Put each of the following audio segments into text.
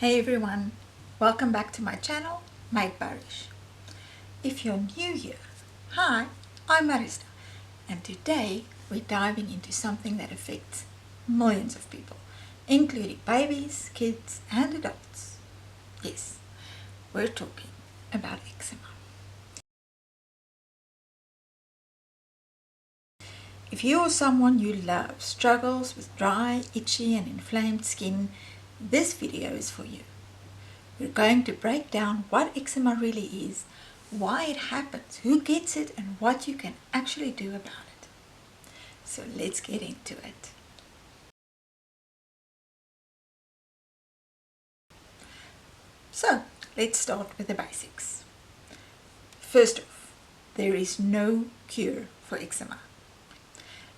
Hey everyone, welcome back to my channel, Made Barish. If you're new here, hi, I'm Marista, and today we're diving into something that affects millions of people, including babies, kids and adults. Yes, we're talking about eczema. If you or someone you love struggles with dry, itchy and inflamed skin, this video is for you. We're going to break down what eczema really is, why it happens, who gets it, and what you can actually do about it. So let's get into it. So let's start with the basics. First off, there is no cure for eczema.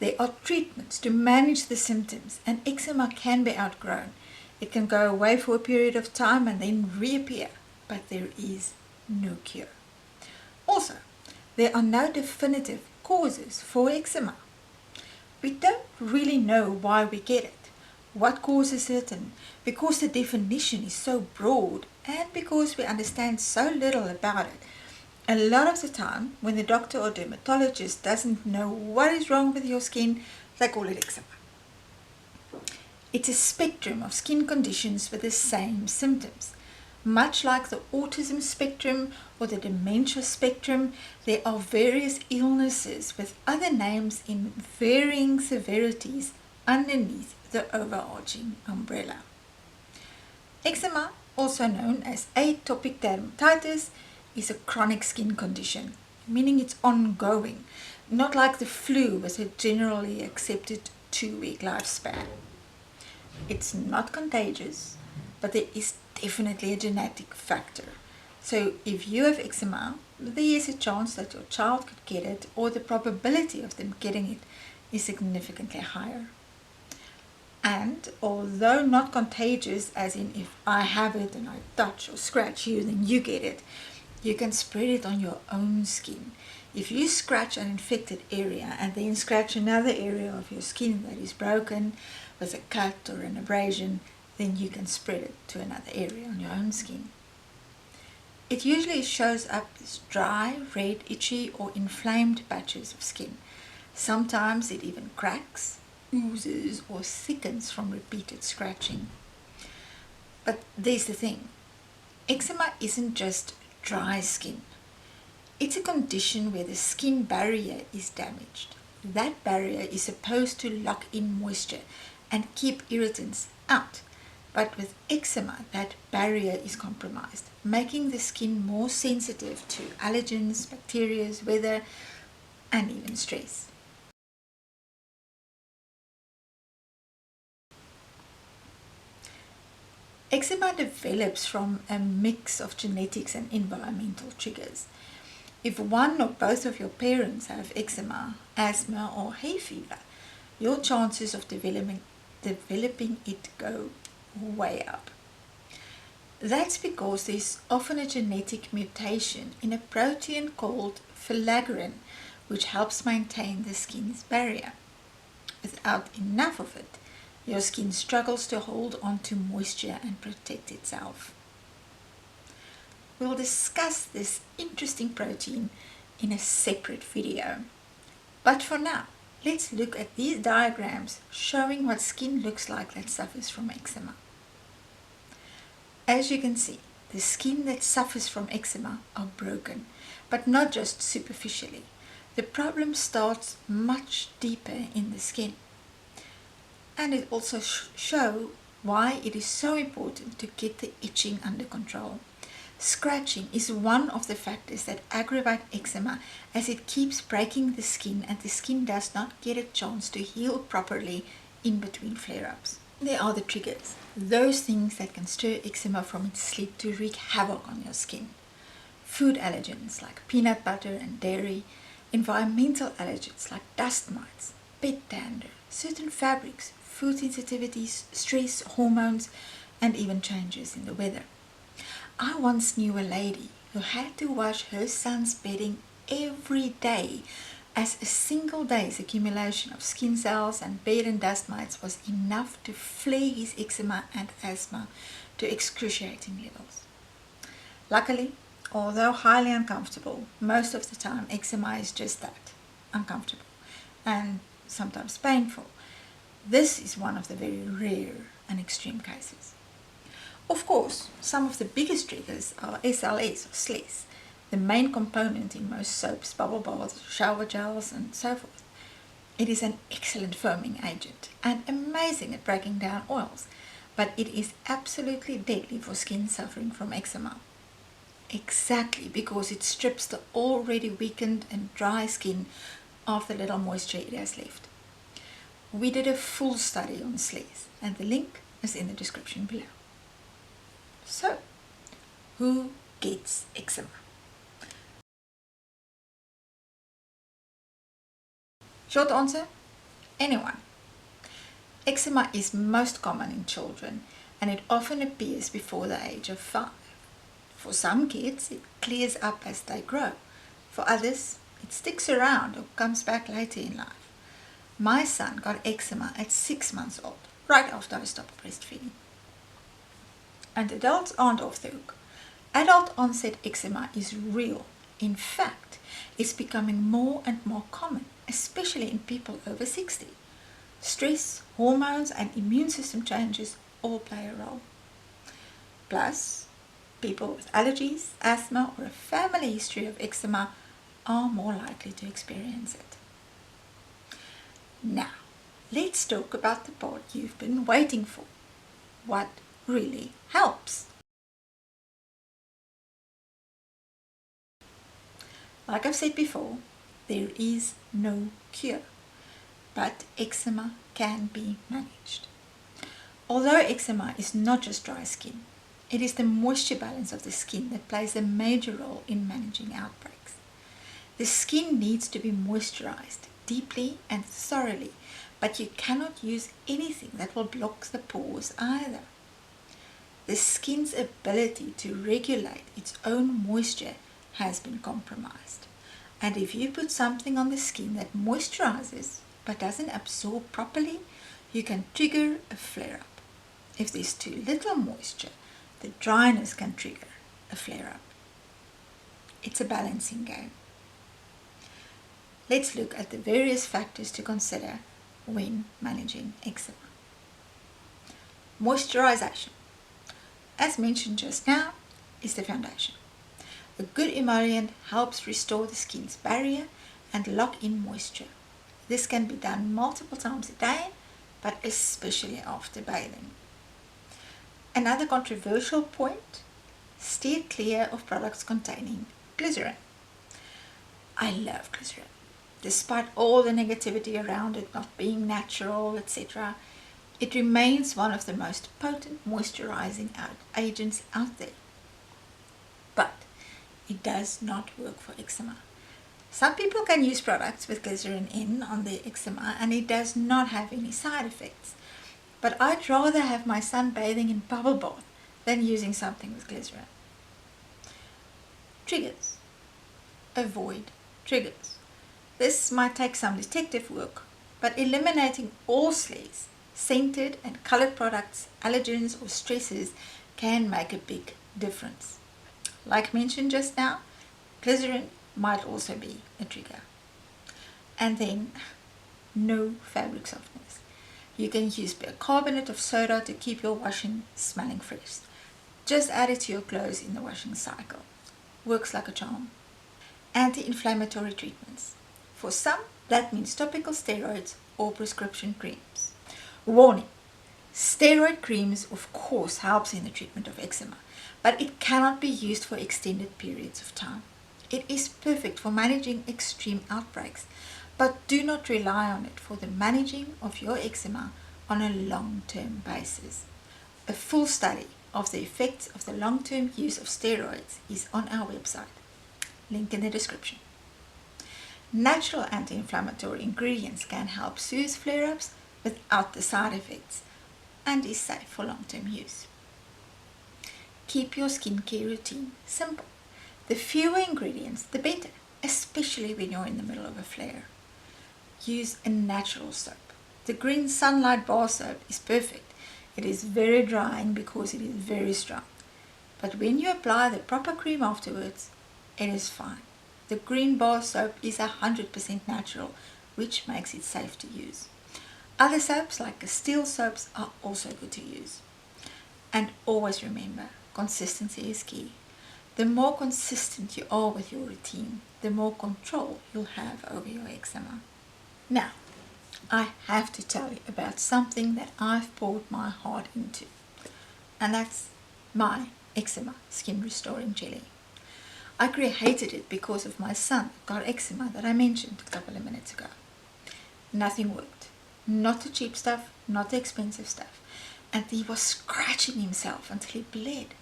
There are treatments to manage the symptoms, and eczema can be outgrown. It can go away for a period of time and then reappear, but there is no cure. Also, there are no definitive causes for eczema. We don't really know why we get it, what causes it, and because the definition is so broad and because we understand so little about it, a lot of the time when the doctor or dermatologist doesn't know what is wrong with your skin, they call it eczema. It's a spectrum of skin conditions with the same symptoms. Much like the autism spectrum or the dementia spectrum, there are various illnesses with other names in varying severities underneath the overarching umbrella. Eczema, also known as atopic dermatitis, is a chronic skin condition, meaning it's ongoing, not like the flu with a generally accepted 2-week lifespan. It's not contagious, but there is definitely a genetic factor. So if you have eczema, there is a chance that your child could get it, or the probability of them getting it is significantly higher. And although not contagious, as in if I have it and I touch or scratch you, then you get it, you can spread it on your own skin. If you scratch an infected area and then scratch another area of your skin that is broken with a cut or an abrasion, then you can spread it to another area on your own skin. It usually shows up as dry, red, itchy or inflamed patches of skin. Sometimes it even cracks, oozes or thickens from repeated scratching. But there's the thing, eczema isn't just dry skin. It's a condition where the skin barrier is damaged. That barrier is supposed to lock in moisture and keep irritants out. But with eczema, that barrier is compromised, making the skin more sensitive to allergens, bacteria, weather, and even stress. Eczema develops from a mix of genetics and environmental triggers. If one or both of your parents have eczema, asthma or hay fever, your chances of developing it go way up. That's because there's often a genetic mutation in a protein called filaggrin, which helps maintain the skin's barrier. Without enough of it, your skin struggles to hold on to moisture and protect itself. We'll discuss this interesting protein in a separate video. But for now, let's look at these diagrams showing what skin looks like that suffers from eczema. As you can see, the skin that suffers from eczema are broken, but not just superficially. The problem starts much deeper in the skin. And it also shows why it is so important to get the itching under control. Scratching is one of the factors that aggravate eczema, as it keeps breaking the skin and the skin does not get a chance to heal properly in between flare-ups. There are the triggers, those things that can stir eczema from its sleep to wreak havoc on your skin. Food allergens like peanut butter and dairy, environmental allergens like dust mites, pet dander, certain fabrics, food sensitivities, stress, hormones, and even changes in the weather. I once knew a lady who had to wash her son's bedding every day, as a single day's accumulation of skin cells and bed and dust mites was enough to flare his eczema and asthma to excruciating levels. Luckily, although highly uncomfortable, most of the time eczema is just that, uncomfortable and sometimes painful. This is one of the very rare and extreme cases. Of course, some of the biggest triggers are SLES or SLES, the main component in most soaps, bubble baths, shower gels and so forth. It is an excellent foaming agent and amazing at breaking down oils, but it is absolutely deadly for skin suffering from eczema. Exactly because it strips the already weakened and dry skin of the little moisture it has left. We did a full study on SLES and the link is in the description below. So, who gets eczema? Short answer, anyone. Eczema is most common in children and it often appears before the age of 5. For some kids, it clears up as they grow. For others, it sticks around or comes back later in life. My son got eczema at 6 months old, right after I stopped breastfeeding. And adults aren't off the hook. Adult onset eczema is real. In fact, it's becoming more and more common, especially in people over 60. Stress, hormones and immune system changes all play a role. Plus, people with allergies, asthma or a family history of eczema are more likely to experience it. Now, let's talk about the part you've been waiting for. What really helps? Like I've said before, there is no cure, but eczema can be managed. Although eczema is not just dry skin, it is the moisture balance of the skin that plays a major role in managing outbreaks. The skin needs to be moisturized deeply and thoroughly, but you cannot use anything that will block the pores either. The skin's ability to regulate its own moisture has been compromised. And if you put something on the skin that moisturizes but doesn't absorb properly, you can trigger a flare-up. If there's too little moisture, the dryness can trigger a flare-up. It's a balancing game. Let's look at the various factors to consider when managing eczema. Moisturization, as mentioned just now, is the foundation. A good emollient helps restore the skin's barrier and lock in moisture. This can be done multiple times a day, but especially after bathing. Another controversial point, steer clear of products containing glycerin. I love glycerin. Despite all the negativity around it not being natural, etc., it remains one of the most potent moisturizing agents out there. But it does not work for eczema. Some people can use products with glycerin in on their eczema and it does not have any side effects. But I'd rather have my son bathing in bubble bath than using something with glycerin. Triggers. Avoid triggers. This might take some detective work, but eliminating all SLES, scented and colored products, allergens or stressors can make a big difference. Like mentioned just now, glycerin might also be a trigger. And then, no fabric softeners. You can use bicarbonate of soda to keep your washing smelling fresh. Just add it to your clothes in the washing cycle. Works like a charm. Anti-inflammatory treatments. For some, that means topical steroids or prescription creams. Warning! Steroid creams of course helps in the treatment of eczema, but it cannot be used for extended periods of time. It is perfect for managing extreme outbreaks, but do not rely on it for the managing of your eczema on a long-term basis. A full study of the effects of the long-term use of steroids is on our website. Link in the description. Natural anti-inflammatory ingredients can help soothe flare-ups without the side effects and is safe for long-term use. Keep your skincare routine simple. The fewer ingredients, the better, especially when you're in the middle of a flare. Use a natural soap. The green sunlight bar soap is perfect. It is very drying because it is very strong. But when you apply the proper cream afterwards, it is fine. The green bar soap is 100% natural, which makes it safe to use. Other soaps like Castile soaps are also good to use. And always remember, consistency is key. The more consistent you are with your routine, the more control you'll have over your eczema. Now, I have to tell you about something that I've poured my heart into, and that's my eczema skin restoring jelly. I created it because of my son who got eczema that I mentioned a couple of minutes ago. Nothing worked. Not the cheap stuff, not the expensive stuff. And he was scratching himself until he bled.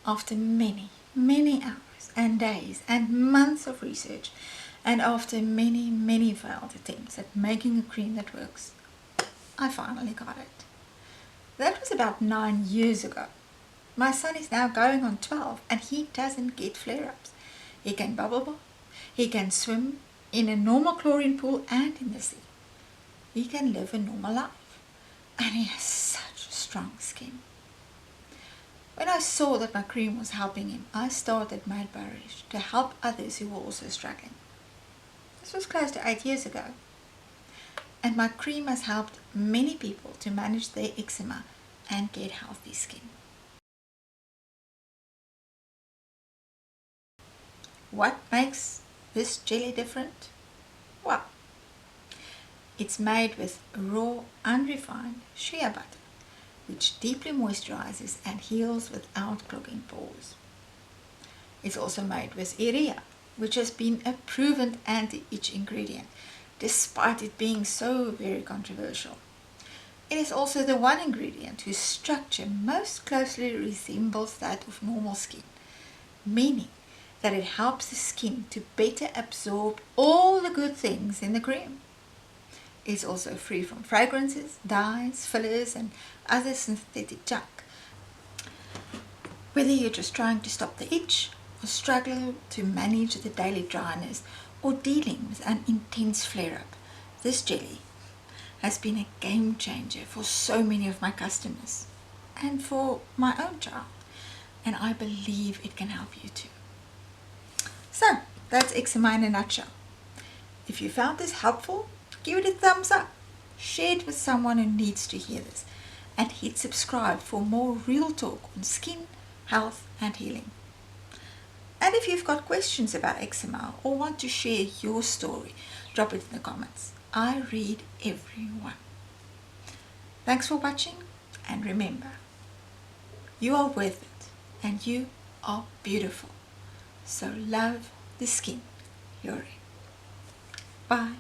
After many, many hours and days and months of research, and after many, many failed attempts at making a cream that works, I finally got it. That was about 9 years ago. My son is now going on 12 and he doesn't get flare-ups. He can bubble bath, he can swim in a normal chlorine pool and in the sea. He can live a normal life, and he has such strong skin. When I saw that my cream was helping him, I started Made by Rish to help others who were also struggling. This was close to 8 years ago, and my cream has helped many people to manage their eczema and get healthy skin. What makes this jelly different? Well, it's made with raw, unrefined shea butter, which deeply moisturizes and heals without clogging pores. It's also made with urea, which has been a proven anti-itch ingredient, despite it being so very controversial. It is also the one ingredient whose structure most closely resembles that of normal skin, meaning that it helps the skin to better absorb all the good things in the cream. It's also free from fragrances, dyes, fillers, and other synthetic junk. Whether you're just trying to stop the itch, or struggle to manage the daily dryness, or dealing with an intense flare-up, this jelly has been a game changer for so many of my customers and for my own child, and I believe it can help you too. So, that's eczema in a nutshell. If you found this helpful, give it a thumbs up, share it with someone who needs to hear this, and hit subscribe for more real talk on skin, health and healing. And if you've got questions about eczema or want to share your story, drop it in the comments. I read everyone. Thanks for watching, and remember, you are worth it and you are beautiful. So love the skin you're in. Bye.